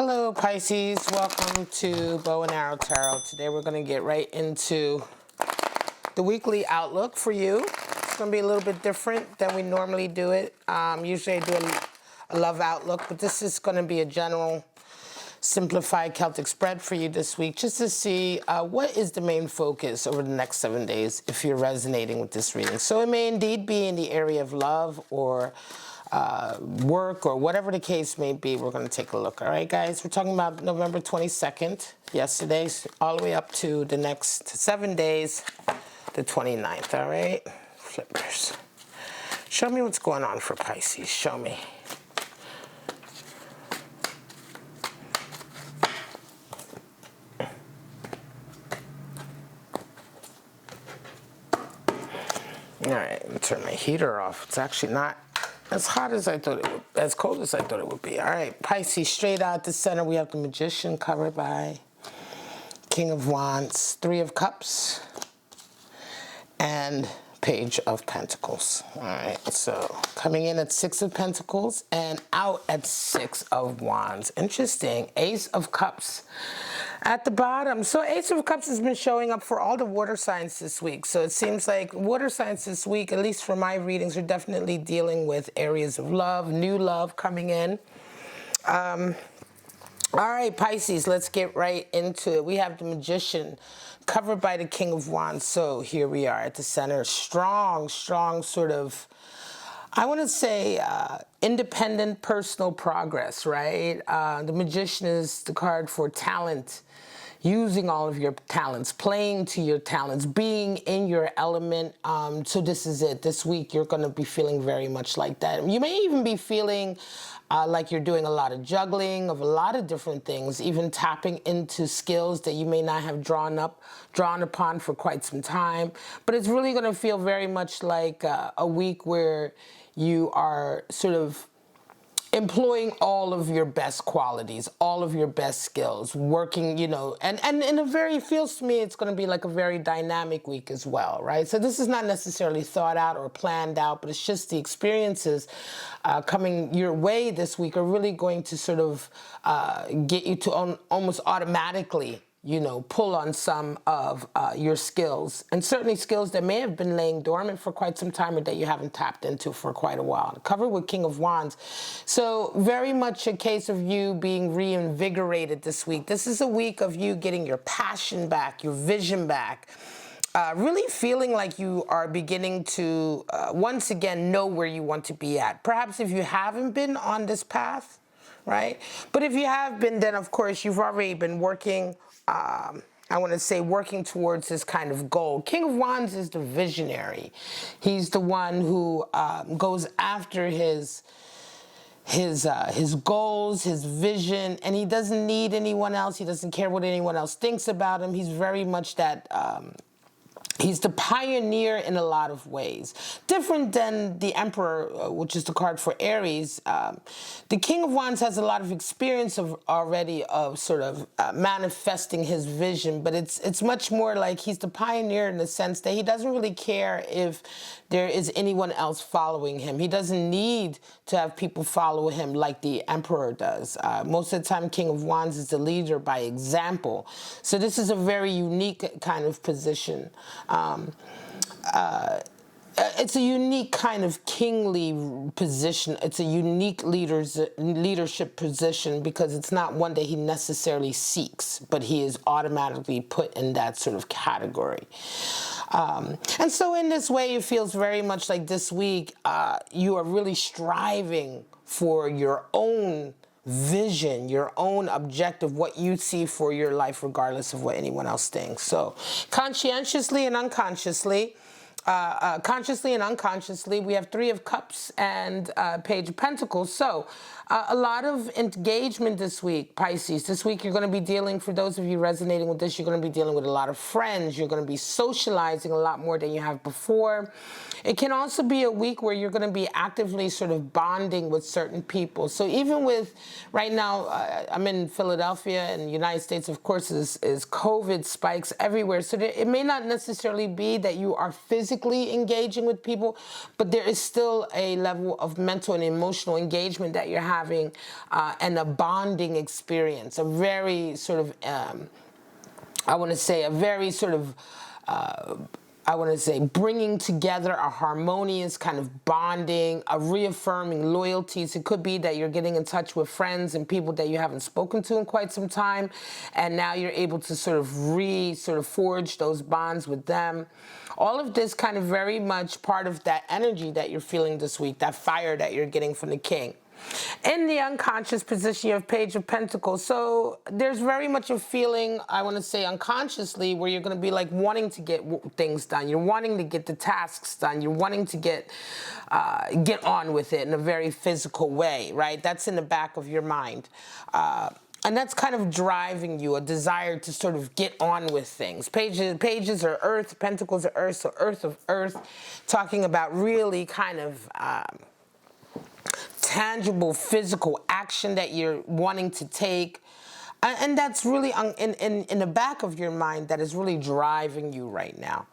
Hello Pisces, welcome to Bow and Arrow Tarot. Today we're going to get right into the weekly outlook for you. It's going to be a little bit different than we normally do it. Usually I do a love outlook, but this is going to be a general simplified Celtic spread for you this week, just to see what is the main focus over the next 7 days if you're resonating with this reading. So it may indeed be in the area of love or work or whatever the case may be. We're going to take a look. All right, guys, we're talking about November 22nd, yesterday, all the way up to the next 7 days, the 29th. All right, flippers. Show me what's going on for Pisces. Show me. All right, let me turn my heater off. It's actually not as hot as I thought it would, as cold as I thought it would be. All right, Pisces, straight out the center, we have the Magician covered by King of Wands, Three of Cups, and Page of Pentacles. All right, so coming in at Six of Pentacles and out at Six of Wands. Interesting. Ace of Cups at the bottom. So Ace of Cups has been showing up for all the water signs this week. So it seems like water signs this week, at least for my readings, are definitely dealing with areas of love, new love coming in. All right, Pisces, let's get right into it. We have the Magician covered by the King of Wands. So here we are at the center. Strong sort of, I want to say, independent personal progress, right? The Magician is the card for talent, using all of your talents, playing to your talents, being in your element. So this is it. This week, you're going to be feeling very much like that. You may even be feeling like you're doing a lot of juggling of a lot of different things, even tapping into skills that you may not have drawn upon for quite some time. But it's really going to feel very much like a week where you are sort of employing all of your best qualities, all of your best skills, working, you know, and in a very, feels to me, it's going to be like a very dynamic week as well, right? So this is not necessarily thought out or planned out, but it's just the experiences coming your way this week are really going to sort of get you to almost automatically, you know, pull on some of your skills, and certainly skills that may have been laying dormant for quite some time or that you haven't tapped into for quite a while. Covered with King of Wands. So very much a case of you being reinvigorated this week. This is a week of you getting your passion back, your vision back. Really feeling like you are beginning to, once again, know where you want to be at. Perhaps if you haven't been on this path, right? But if you have been, then of course you've already been working, I want to say working towards this kind of goal. King of Wands is the visionary. He's the one who goes after his goals, his vision, and he doesn't need anyone else. He doesn't care what anyone else thinks about him. He's very much that, he's the pioneer in a lot of ways. Different than the Emperor, which is the card for Aries. The King of Wands has a lot of experience already of sort of manifesting his vision, but it's much more like he's the pioneer in the sense that he doesn't really care if there is anyone else following him. He doesn't need to have people follow him like the Emperor does. Most of the time, King of Wands is the leader by example. So this is a very unique kind of position. It's a unique kind of kingly position. It's a unique leadership position because it's not one that he necessarily seeks, but he is automatically put in that sort of category. And so in this way, it feels very much like this week, you are really striving for your own vision, your own objective, what you see for your life, regardless of what anyone else thinks. So conscientiously and unconsciously, consciously and unconsciously, we have Three of Cups and Page of Pentacles. So a lot of engagement this week, Pisces. This week you're going to be dealing, for those of you resonating with this, you're going to be dealing with a lot of friends. You're going to be socializing a lot more than you have before. It can also be a week where you're going to be actively sort of bonding with certain people. So even with, right now, I'm in Philadelphia, and the United States, of course, is COVID spikes everywhere. So it may not necessarily be that you are physically engaging with people, but there is still a level of mental and emotional engagement that you're having having and a bonding experience, a very sort of, I want to say, a very sort of, I want to say, bringing together a harmonious kind of bonding, a reaffirming loyalties. It could be that you're getting in touch with friends and people that you haven't spoken to in quite some time, and now you're able to sort of forge those bonds with them. All of this kind of very much part of that energy that you're feeling this week, that fire that you're getting from the king. In the unconscious position, you have Page of Pentacles. So there's very much a feeling, I want to say unconsciously, where you're going to be like wanting to get things done. You're wanting to get the tasks done. You're wanting to get on with it in a very physical way, right? That's in the back of your mind. And that's kind of driving you, a desire to sort of get on with things. Pages are earth, pentacles are earth, so earth of earth, talking about really kind of tangible physical action that you're wanting to take. And that's really in the back of your mind that is really driving you right now.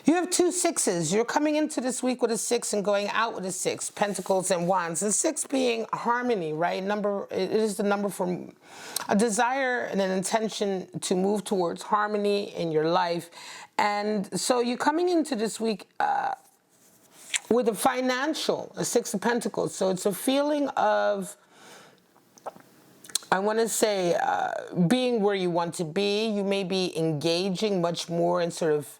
You have 2 6s. You're coming into this week with a 6 and going out with a 6. Pentacles and Wands. The 6 being harmony, right? It is the number for a desire and an intention to move towards harmony in your life. And so you're coming into this week with a 6 of Pentacles. So it's a feeling of, I want to say, being where you want to be. You may be engaging much more in sort of,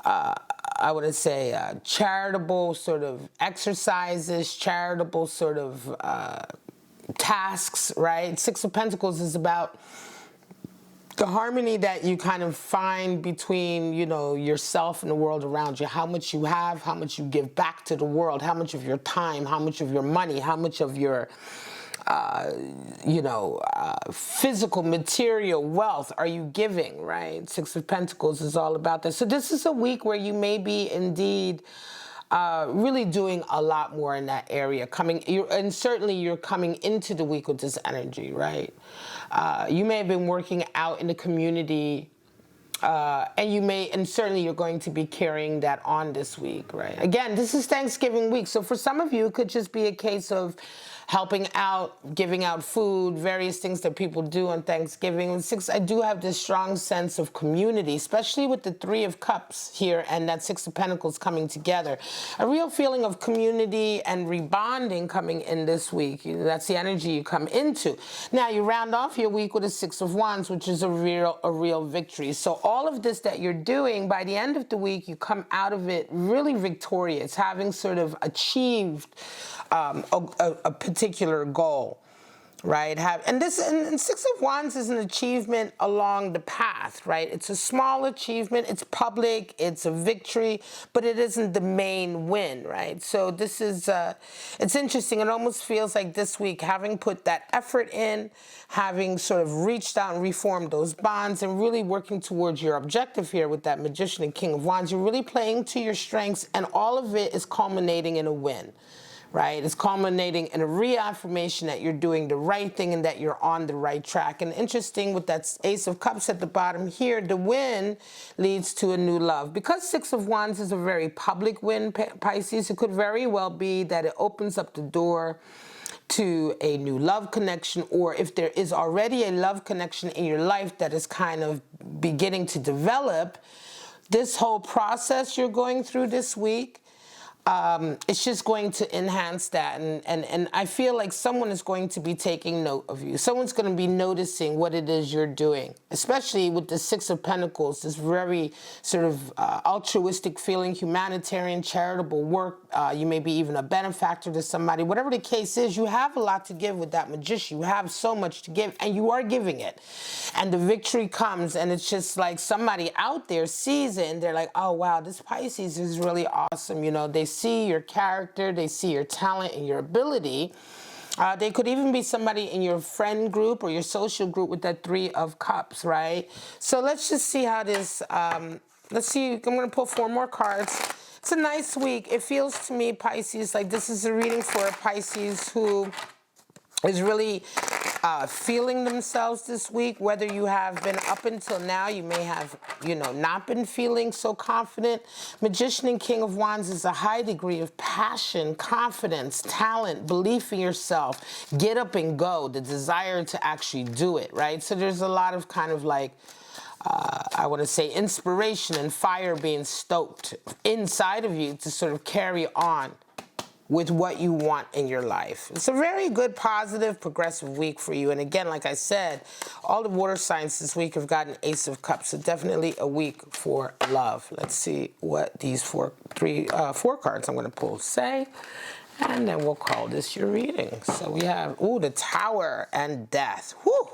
I want to say, charitable sort of exercises, charitable sort of tasks, right? 6 of Pentacles is about the harmony that you kind of find between, you know, yourself and the world around you. How much you have, how much you give back to the world, how much of your time, how much of your money, how much of your physical, material wealth are you giving, right? 6 of Pentacles is all about that. So this is a week where you may be indeed really doing a lot more in that area. And certainly you're coming into the week with this energy, right? You may have been working out in the community, and certainly you're going to be carrying that on this week, right? Again, this is Thanksgiving week. So for some of you, it could just be a case of helping out, giving out food, various things that people do on Thanksgiving. With 6, I do have this strong sense of community, especially with the 3 of Cups here and that 6 of Pentacles coming together. A real feeling of community and rebonding coming in this week. That's the energy you come into. Now you round off your week with a 6 of Wands, which is a real victory. So all of this that you're doing, by the end of the week, you come out of it really victorious, having sort of achieved a particular goal, right? And 6 of Wands is an achievement along the path, right? It's a small achievement, it's public, it's a victory, but it isn't the main win, right? So this is, it's interesting. It almost feels like this week, having put that effort in, having sort of reached out and reformed those bonds and really working towards your objective here with that Magician and King of Wands, you're really playing to your strengths, and all of it is culminating in a win. Right? It's culminating in a reaffirmation that you're doing the right thing and that you're on the right track. And interesting, with that Ace of Cups at the bottom here, the win leads to a new love. Because 6 of Wands is a very public win, Pisces, it could very well be that it opens up the door to a new love connection, or if there is already a love connection in your life that is kind of beginning to develop, this whole process you're going through this week, it's just going to enhance that. And I feel like someone is going to be taking note of you. Someone's going to be noticing what it is you're doing, especially with the 6 of Pentacles, this very sort of altruistic feeling, humanitarian, charitable work. You may be even a benefactor to somebody. Whatever the case is, you have a lot to give with that Magician. You have so much to give, and you are giving it. And the victory comes, and it's just like somebody out there sees it, and they're like, oh, wow, this Pisces is really awesome. You know, they see your character, they see your talent and your ability. They could even be somebody in your friend group or your social group with that 3 of Cups, right? So let's just see how this, let's see, I'm going to pull 4 more cards. It's a nice week. It feels to me, Pisces, like this is a reading for a Pisces who is really feeling themselves this week, whether you have been up until now, you may have, not been feeling so confident. Magician and King of Wands is a high degree of passion, confidence, talent, belief in yourself, get up and go, the desire to actually do it, right? So there's a lot of kind of like, I want to say inspiration and fire being stoked inside of you to sort of carry on with what you want in your life. It's a very good, positive, progressive week for you. And again, like I said, all the water signs this week have gotten Ace of Cups. So definitely a week for love. Let's see what these four cards I'm going to pull say. And then we'll call this your reading. So we have, the Tower and Death. Whew.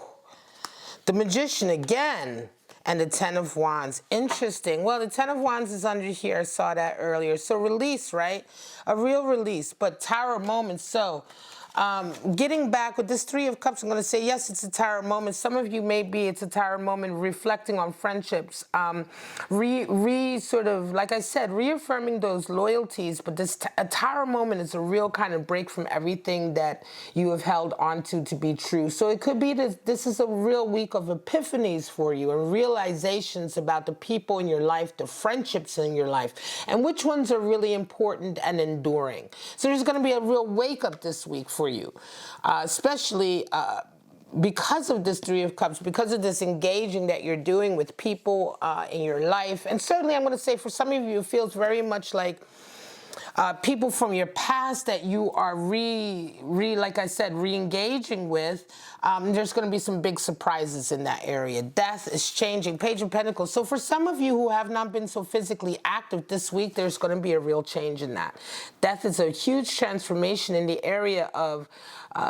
The Magician again. And the Ten of Wands. Interesting. Well, the Ten of Wands is under here. I saw that earlier. So release, right? A real release, but Tower moment. So getting back with this Three of Cups, I'm going to say, yes, it's a Tower moment. Some of you it's a Tower moment reflecting on friendships. Sort of, like I said, reaffirming those loyalties. But a Tower moment is a real kind of break from everything that you have held onto to be true. So it could be that this is a real week of epiphanies for you and realizations about the people in your life, the friendships in your life, and which ones are really important and enduring. So there's going to be a real wake up this week for you, especially because of this Three of Cups, because of this engaging that you're doing with people in your life. And certainly I'm going to say for some of you, it feels very much like people from your past that you are like I said, re-engaging with. There's going to be some big surprises in that area. Death is changing. Page of Pentacles. So for some of you who have not been so physically active this week, there's going to be a real change in that. Death is a huge transformation in the area of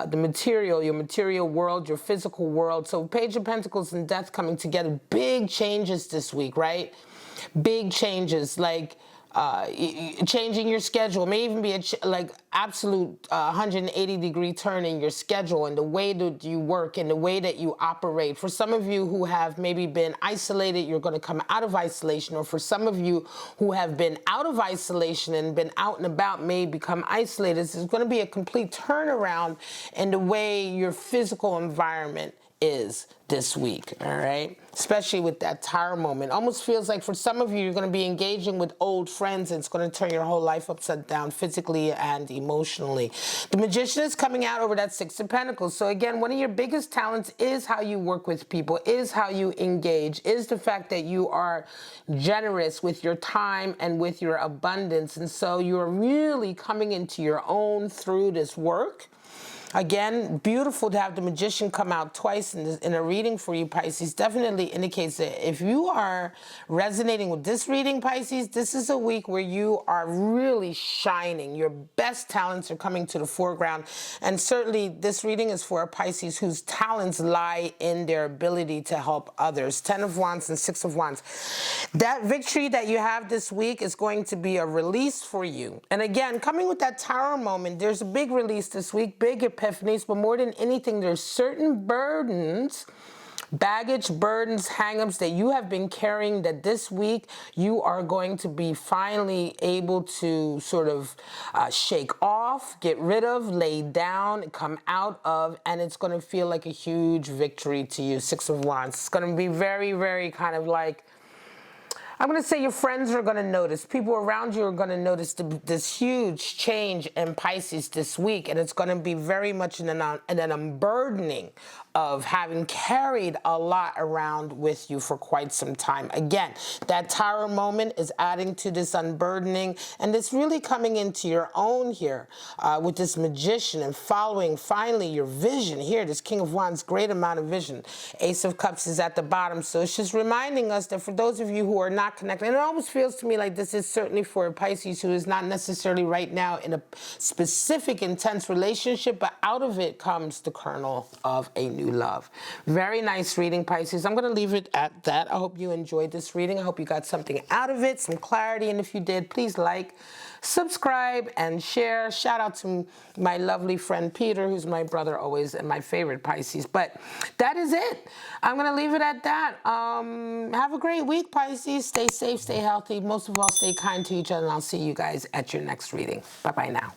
the material, your material world, your physical world. So Page of Pentacles and Death coming together. Big changes this week, right? Big changes like changing your schedule. May even be like absolute 180-degree turn in your schedule and the way that you work and the way that you operate. For some of you who have maybe been isolated, you're going to come out of isolation. Or for some of you who have been out of isolation and been out and about, may become isolated. There's going to be a complete turnaround in the way your physical environment is this week, all right? Especially with that Tower moment. Almost feels like for some of you, you're going to be engaging with old friends and it's going to turn your whole life upside down physically and emotionally. The Magician is coming out over that Six of Pentacles. So again, one of your biggest talents is how you work with people, is how you engage, is the fact that you are generous with your time and with your abundance. And so you're really coming into your own through this work. Again, beautiful to have the Magician come out twice in a reading for you, Pisces. Definitely indicates that if you are resonating with this reading, Pisces, this is a week where you are really shining. Your best talents are coming to the foreground. And certainly this reading is for a Pisces whose talents lie in their ability to help others. 10 of Wands and 6 of Wands. That victory that you have this week is going to be a release for you. And again, coming with that Tower moment, there's a big release this week, big epiphanies, but more than anything, there's certain burdens, baggage, burdens, hang-ups that you have been carrying that this week you are going to be finally able to sort of shake off, get rid of, lay down, come out of, and it's going to feel like a huge victory to you. 6 of Wands. It's going to be very, very kind of like, I'm going to say your friends are going to notice. People around you are going to notice this huge change in Pisces this week. And it's going to be very much an unburdening of having carried a lot around with you for quite some time. Again, that Tower moment is adding to this unburdening. And it's really coming into your own here with this Magician and following finally your vision here. This King of Wands, great amount of vision. Ace of Cups is at the bottom. So it's just reminding us that for those of you who are not connected, and it almost feels to me like this is certainly for a Pisces who is not necessarily right now in a specific intense relationship, but out of it comes the kernel of a new love. Very nice reading, Pisces. I'm going to leave it at that. I hope you enjoyed this reading. I hope you got something out of it, some clarity. And if you did, please like, subscribe, and share. Shout out to my lovely friend Peter, who's my brother always and my favorite Pisces. But that is it. I'm going to leave it at that. Have a great week, Pisces. Stay safe, stay healthy. Most of all, stay kind to each other. And I'll see you guys at your next reading. Bye-bye now.